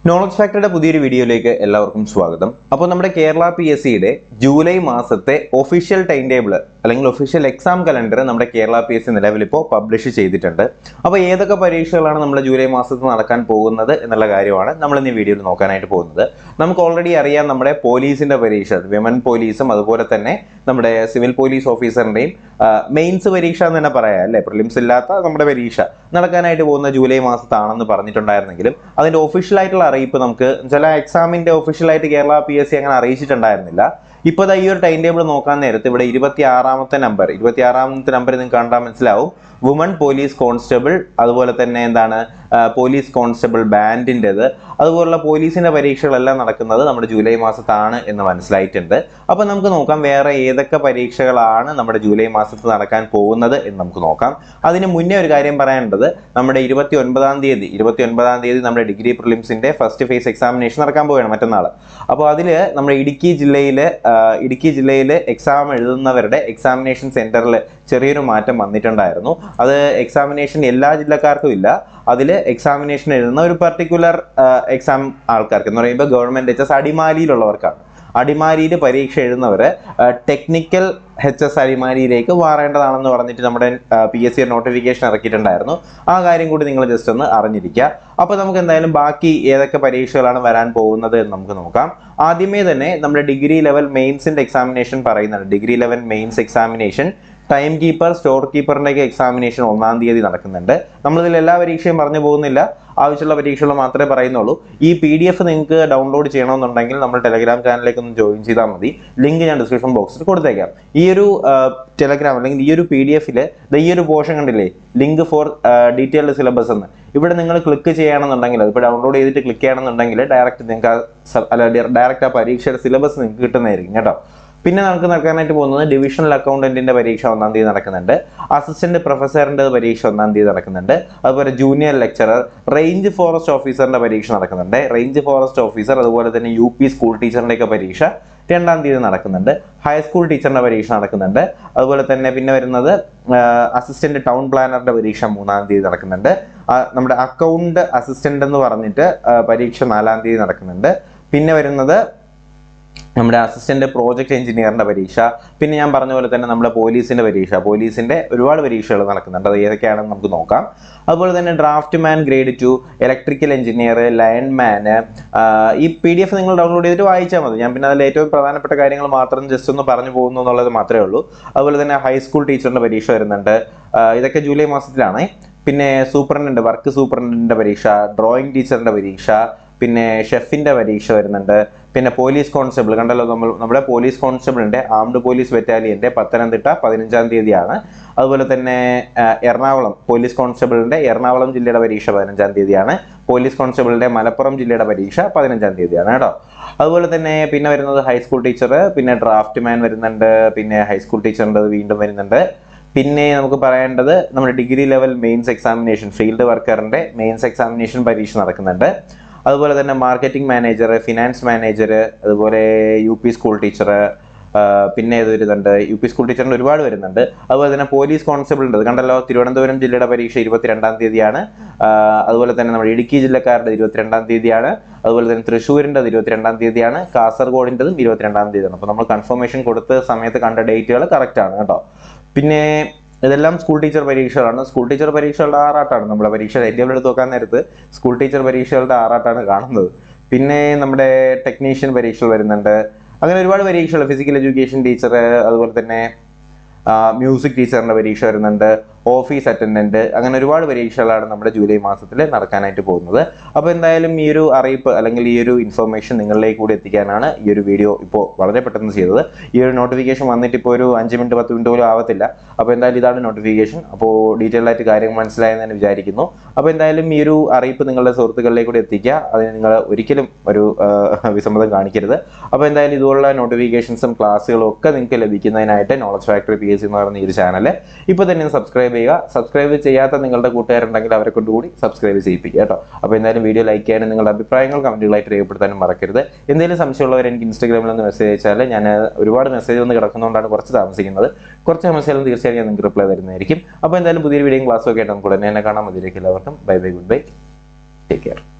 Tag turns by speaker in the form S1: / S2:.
S1: Knowledge ഫാക്ടറിയുടെ പുതിയൊരു വീഡിയോയിലേക്ക് എല്ലാവർക്കും സ്വാഗതം. അപ്പോൾ നമ്മുടെ കേരള PSCയുടെ ജൂലൈ മാസത്തെ ഒഫീഷ്യൽ ടൈം ടേബിൾ അല്ലെങ്കിൽ ഒഫീഷ്യൽ എക്സാം കലണ്ടർ നമ്മുടെ കേരള PSC നിലവിൽ ഇപ്പോൾ പബ്ലിഷ് ചെയ്തിട്ടുണ്ട്. അപ്പോൾ ഏതൊക്കെ പരീക്ഷകളാണ് നമ്മുടെ ജൂലൈ മാസത്തിൽ നടക്കാൻ പോകുന്നത് എന്നുള്ള കാര്യമാണ് നമ്മൾ ഇന്ന് ഈ വീഡിയോയിൽ നോക്കാനായിട്ട് പോകുന്നത്. നമുക്ക് ഓൾറെഡി അറിയാം നമ്മുടെ പോലീസിന്റെ പരീക്ഷ, വിമൻ പോലീസും അതുപോലെ തന്നെ നമ്മുടെ സിവിൽ പോലീസ് ഓഫീസറിന്റെയും മെയിൻസ് പരീക്ഷ എന്ന് തന്നെ പറയാം അല്ലേ, പ്രിലിംസ് ഇല്ലാത്ത നമ്മുടെ പരീക്ഷ നടക്കാനായിട്ട് പോകുന്ന ജൂലൈ മാസത്താണെന്ന് പറഞ്ഞിട്ടുണ്ടായിരുന്നെങ്കിലും അതിന്റെ ഒഫീഷ്യൽ ആയിട്ടുള്ള അറിയിപ്പ് നമുക്ക് ചില എക്സാമിന്റെ ഒഫീഷ്യലായിട്ട് കേരള PSC അങ്ങനെ അറിയിച്ചിട്ടുണ്ടായിരുന്നില്ല. ഇപ്പോൾ ഈ ഒരു ടൈം ടേബിൾ നോക്കാൻ നേരത്ത് ഇവിടെ 26ാമത്തെ നമ്പർ നിങ്ങൾക്ക് കണ്ടാൽ മനസ്സിലാവും. വുമൺ പോലീസ് കോൺസ്റ്റബിൾ, അതുപോലെ തന്നെ എന്താണ് പോലീസ് കോൺസ്റ്റബിൾ ബാൻഡിൻ്റെത്, അതുപോലുള്ള പോലീസിന്റെ പരീക്ഷകളെല്ലാം നടക്കുന്നത് നമ്മുടെ ജൂലൈ മാസത്താണ് എന്ന് മനസ്സിലായിട്ടുണ്ട്. അപ്പോൾ നമുക്ക് നോക്കാം വേറെ ഏതൊക്കെ പരീക്ഷകളാണ് നമ്മുടെ ജൂലൈ മാസത്തിൽ നടക്കാൻ പോകുന്നത് എന്ന് നമുക്ക് നോക്കാം. അതിന് മുന്നേ ഒരു കാര്യം പറയാനുള്ളത്, നമ്മുടെ 29ാം തീയതി നമ്മുടെ ഡിഗ്രി പ്രിലിംസിന്റെ ഫസ്റ്റ് ഫേസ് എക്സാമിനേഷൻ നടക്കാൻ പോവുകയാണ് മറ്റന്നാൾ. അപ്പോൾ അതിൽ നമ്മുടെ ഇടുക്കി ജില്ലയിൽ എക്സാം എഴുതുന്നവരുടെ എക്സാമിനേഷൻ സെന്ററിൽ ചെറിയൊരു മാറ്റം വന്നിട്ടുണ്ടായിരുന്നു. അത് എക്സാമിനേഷൻ എല്ലാ ജില്ലക്കാർക്കും ഇല്ല, അതിൽ എക്സാമിനേഷൻ എഴുതുന്ന ഒരു പർട്ടിക്കുലർ എക്സാം ആൾക്കാർക്ക് എന്ന് പറയുമ്പോൾ ഗവൺമെന്റ് HS അടിമാലിയിലുള്ളവർക്കാണ്. അടിമാലിയിൽ പരീക്ഷ എഴുതുന്നവര് ടെക്നിക്കൽ HS അടിമാലിയിലേക്ക് മാറേണ്ടതാണെന്ന് പറഞ്ഞിട്ട് നമ്മുടെ PSC നോട്ടിഫിക്കേഷൻ ഇറക്കിയിട്ടുണ്ടായിരുന്നു. ആ കാര്യം കൂടി നിങ്ങൾ ജസ്റ്റ് ഒന്ന് അറിഞ്ഞിരിക്കുക. അപ്പോൾ നമുക്ക് എന്തായാലും ബാക്കി ഏതൊക്കെ പരീക്ഷകളാണ് വരാൻ പോകുന്നത് എന്ന് നമുക്ക് നോക്കാം. ആദ്യമേ തന്നെ നമ്മുടെ ഡിഗ്രി ലെവൽ മെയിൻസിന്റെ എക്സാമിനേഷൻ പറയുന്നുണ്ട്. Degree level mains examination time keeper, store കീപ്പറിൻ്റെയൊക്കെ എക്സാമിനേഷൻ 1ാം തീയതി നടക്കുന്നുണ്ട്. നമ്മളിതിൽ എല്ലാ പരീക്ഷയും പറഞ്ഞു പോകുന്നില്ല, ആവശ്യമുള്ള പരീക്ഷകൾ മാത്രമേ പറയുന്നുള്ളൂ. ഈ PDF നിങ്ങൾക്ക് ഡൗൺലോഡ് ചെയ്യണമെന്നുണ്ടെങ്കിൽ നമ്മൾ ടെലഗ്രാം ചാനലിലേക്ക് ഒന്ന് ജോയിൻ ചെയ്താൽ മതി. ലിങ്ക് ഞാൻ ഡിസ്ക്രിപ്ഷൻ ബോക്സിൽ കൊടുത്തേക്കാം. ഈ ഒരു ടെലഗ്രാം അല്ലെങ്കിൽ ഈ ഒരു PDF ഈ ഒരു പോർഷൻ കണ്ടില്ലേ, ലിങ്ക് ഫോർ ഡീറ്റെയിൽഡ് സിലബസ് എന്ന്, ഇവിടെ നിങ്ങൾ ക്ലിക്ക് ചെയ്യണമെന്നുണ്ടെങ്കിൽ, അതിപ്പോൾ ഡൗൺലോഡ് ചെയ്തിട്ട് ക്ലിക്ക് ചെയ്യണമെന്നുണ്ടെങ്കിൽ ഡയറക്റ്റ് ആ പരീക്ഷയുടെ സിലബസ് നിങ്ങൾക്ക് കിട്ടുന്നതായിരിക്കും കേട്ടോ. പിന്നെ നമുക്ക് നടക്കാനായിട്ട് പോകുന്നത് ഡിവിഷണൽ അക്കൗണ്ടന്റിന്റെ പരീക്ഷ 1ാം തീയതി നടക്കുന്നുണ്ട്. അസിസ്റ്റന്റ് പ്രൊഫസറിന്റെ പരീക്ഷ 1ാം തീയതി നടക്കുന്നുണ്ട്. അതുപോലെ ജൂനിയർ ലെക്ചറർ, റേഞ്ച് ഫോറസ്റ്റ് ഓഫീസറിന്റെ പരീക്ഷ നടക്കുന്നുണ്ട്. റേഞ്ച് ഫോറസ്റ്റ് ഓഫീസർ അതുപോലെ തന്നെ UP സ്കൂൾ ടീച്ചറിന്റെയൊക്കെ പരീക്ഷ 2ാം തീയതി നടക്കുന്നുണ്ട്. ഹൈസ്കൂൾ ടീച്ചറിന്റെ പരീക്ഷ നടക്കുന്നുണ്ട്. അതുപോലെ തന്നെ പിന്നെ വരുന്നത് അസിസ്റ്റന്റ് ടൗൺ പ്ലാനറിന്റെ പരീക്ഷ 3ാം തീയതി നടക്കുന്നുണ്ട്. നമ്മുടെ അക്കൗണ്ട് അസിസ്റ്റന്റ് എന്ന് പറഞ്ഞിട്ട് പരീക്ഷ 4ാം തീയതി നടക്കുന്നുണ്ട്. പിന്നെ വരുന്നത് നമ്മുടെ അസിസ്റ്റന്റ് പ്രോജക്ട് എഞ്ചിനീയറിന്റെ പരീക്ഷ. പിന്നെ ഞാൻ പറഞ്ഞ പോലെ തന്നെ നമ്മുടെ പോലീസിന്റെ പരീക്ഷ, പോലീസിന്റെ ഒരുപാട് പരീക്ഷകൾ നടക്കുന്നുണ്ട്. അത് ഏതൊക്കെയാണെന്ന് നമുക്ക് നോക്കാം. അതുപോലെ തന്നെ ഡ്രാഫ്റ്റ് മാൻ ഗ്രേഡ് 2, ഇലക്ട്രിക്കൽ എഞ്ചിനീയർ, ലൈൻമാൻ. ഈ PDF നിങ്ങൾ ഡൗൺലോഡ് ചെയ്തിട്ട് വായിച്ചാൽ മതി. ഞാൻ പിന്നെ അതിൽ ഏറ്റവും പ്രധാനപ്പെട്ട കാര്യങ്ങൾ മാത്രം ജസ്റ്റ് ഒന്ന് പറഞ്ഞു പോകുന്നു എന്നുള്ളത് മാത്രമേ ഉള്ളൂ. അതുപോലെ തന്നെ ഹൈസ്കൂൾ ടീച്ചറിന്റെ പരീക്ഷ വരുന്നുണ്ട്. ഇതൊക്കെ ജൂലൈ മാസത്തിലാണ്. പിന്നെ സൂപ്രണ്ടന്റ്, വർക്ക് സൂപ്രണ്ടന്റിന്റെ പരീക്ഷ, ഡ്രോയിങ് ടീച്ചറിന്റെ പരീക്ഷ, പിന്നെ ഷെഫിന്റെ പരീക്ഷ വരുന്നുണ്ട്. പിന്നെ പോലീസ് കോൺസ്റ്റബിൾ കണ്ടല്ലോ, നമ്മുടെ പോലീസ് കോൺസ്റ്റബിളിന്റെ ആംഡ് പോലീസ് ബറ്റാലിയന്റെ പത്തനംതിട്ട 15ാം തീയതിയാണ്. അതുപോലെ തന്നെ എറണാകുളം പോലീസ് കോൺസ്റ്റബിളിന്റെ എറണാകുളം ജില്ലയുടെ പരീക്ഷ 15ാം തീയതിയാണ്. പോലീസ് കോൺസ്റ്റബിളിന്റെ മലപ്പുറം ജില്ലയുടെ പരീക്ഷ 15ാം തീയതിയാണ് കേട്ടോ. അതുപോലെ തന്നെ പിന്നെ വരുന്നത് ഹൈസ്കൂൾ ടീച്ചർ, പിന്നെ ഡ്രാഫ്റ്റ് മാൻ വരുന്നുണ്ട്, പിന്നെ ഹൈസ്കൂൾ ടീച്ചറിൻ്റെ വീണ്ടും വരുന്നുണ്ട്. പിന്നെ നമുക്ക് പറയേണ്ടത് നമ്മുടെ degree level mains examination, field വർക്കറിന്റെ മെയിൻസ് എക്സാമിനേഷൻ പരീക്ഷ നടക്കുന്നുണ്ട്. അതുപോലെ തന്നെ മാർക്കറ്റിംഗ് മാനേജർ, ഫിനാൻസ് മാനേജർ, അതുപോലെ UP സ്കൂൾ ടീച്ചർ, പിന്നെ ഇത് വരുന്നുണ്ട് UP സ്കൂൾ ടീച്ചറിൻ്റെ ഒരുപാട് വരുന്നുണ്ട്. അതുപോലെ തന്നെ പോലീസ് കോൺസ്റ്റബിളിൻ്റെ കണ്ടല്ലോ, തിരുവനന്തപുരം ജില്ലയുടെ പരീക്ഷ 22ാം തീയതിയാണ്. അതുപോലെ തന്നെ നമ്മുടെ ഇടുക്കി ജില്ലക്കാരുടെ 22ാം തീയതിയാണ്. അതുപോലെ തന്നെ തൃശ്ശൂരിൻ്റെ 22ാം തീയതിയാണ്. കാസർഗോഡിൻ്റെതും 22ാം തീയതിയാണ്. അപ്പോൾ നമ്മൾ കൺഫർമേഷൻ കൊടുത്ത സമയത്ത് കണ്ട ഡേറ്റുകൾ കറക്റ്റ് ആണ് കേട്ടോ. പിന്നെ ഇതെല്ലാം സ്കൂൾ ടീച്ചർ പരീക്ഷകളാണ്. സ്കൂൾ ടീച്ചർ പരീക്ഷകളുടെ ആറാട്ടാണ് നമ്മുടെ പരീക്ഷ ടൈം എടുത്ത് നോക്കാൻ നേരത്ത് സ്കൂൾ ടീച്ചർ പരീക്ഷകളുടെ ആറാട്ടാണ് കാണുന്നത്. പിന്നെ നമ്മുടെ ടെക്നീഷ്യൻ പരീക്ഷകൾ വരുന്നുണ്ട്. അങ്ങനെ ഒരുപാട് പരീക്ഷകൾ, ഫിസിക്കൽ എഡ്യൂക്കേഷൻ ടീച്ചർ, അതുപോലെ തന്നെ മ്യൂസിക് ടീച്ചറിന്റെ പരീക്ഷ വരുന്നുണ്ട്, ഓഫീസ് അറ്റൻഡന്റ്, അങ്ങനെ ഒരുപാട് പരീക്ഷകളാണ് നമ്മുടെ ജൂലൈ മാസത്തിൽ നടക്കാനായിട്ട് പോകുന്നത്. അപ്പോൾ എന്തായാലും ഈ ഒരു അറിയിപ്പ് അല്ലെങ്കിൽ ഈ ഒരു ഇൻഫർമേഷൻ നിങ്ങളിലേക്ക് കൂടി എത്തിക്കാനാണ് ഈ ഒരു വീഡിയോ ഇപ്പോൾ വളരെ പെട്ടെന്ന് ചെയ്തത്. ഈ ഒരു നോട്ടിഫിക്കേഷൻ വന്നിട്ട് ഇപ്പോൾ ഒരു 5 മിനിറ്റ് 10 മിനിറ്റ് പോലും ആവത്തില്ല. അപ്പോൾ എന്തായാലും ഇതാണ് നോട്ടിഫിക്കേഷൻ. അപ്പോൾ ഡീറ്റെയിൽ ആയിട്ട് കാര്യങ്ങൾ മനസ്സിലായെന്ന് ഞാൻ വിചാരിക്കുന്നു. അപ്പോൾ എന്തായാലും ഈ ഒരു അറിയിപ്പ് നിങ്ങളുടെ സുഹൃത്തുക്കളിലേക്ക് കൂടി എത്തിക്കുക. അതിന് നിങ്ങൾ ഒരിക്കലും ഒരു വിസമ്മതം കാണിക്കരുത്. അപ്പോൾ എന്തായാലും ഇതുപോലുള്ള നോട്ടിഫിക്കേഷൻസും ക്ലാസ്സുകളും ഒക്കെ നിങ്ങൾക്ക് ലഭിക്കുന്നതിനായിട്ട് നോളജ് ഫാക്ടറി PSC എന്ന് പറയുന്ന ഈ ഒരു ചാനൽ ഇപ്പോൾ തന്നെ സബ്സ്ക്രൈബ് ചെയ്യുക. സബ്സ്ക്രൈബ് ചെയ്യാത്ത നിങ്ങളുടെ കൂട്ടുകാരുണ്ടെങ്കിൽ അവരെ കൊണ്ടുകൂടി സബ്സ്ക്രൈബ് ചെയ്യിപ്പിക്കുക കേട്ടോ. അപ്പോൾ എന്തായാലും വീഡിയോ ലൈക്ക് ചെയ്യാനും നിങ്ങളുടെ അഭിപ്രായങ്ങൾ കമന്റുകളായിട്ട് രേഖപ്പെടുത്താനും മറക്കരുത്. എന്തെങ്കിലും സംശയമുള്ളവർ എനിക്ക് ഇൻസ്റ്റാഗ്രാമിൽ ഒന്ന് മെസ്സേജ് അയച്ചാൽ, ഞാൻ ഒരുപാട് മെസ്സേജ് ഒന്ന് കിടക്കുന്നതുകൊണ്ടാണ് കുറച്ച് താമസിക്കുന്നത്. കുറച്ച് മെസ്സേജും തീർച്ചയായും ഞാൻ നിങ്ങൾക്ക് റിപ്ലൈ തരുന്നതായിരിക്കും. അപ്പോൾ എന്തായാലും പുതിയൊരു വീഡിയോയും ക്ലാസ്സും ഒക്കെ ആയിട്ട് നമുക്ക് ഉടനെ തന്നെ കാണാം. അതിലേക്ക് എല്ലാവർക്കും bye bye, good bye, take care.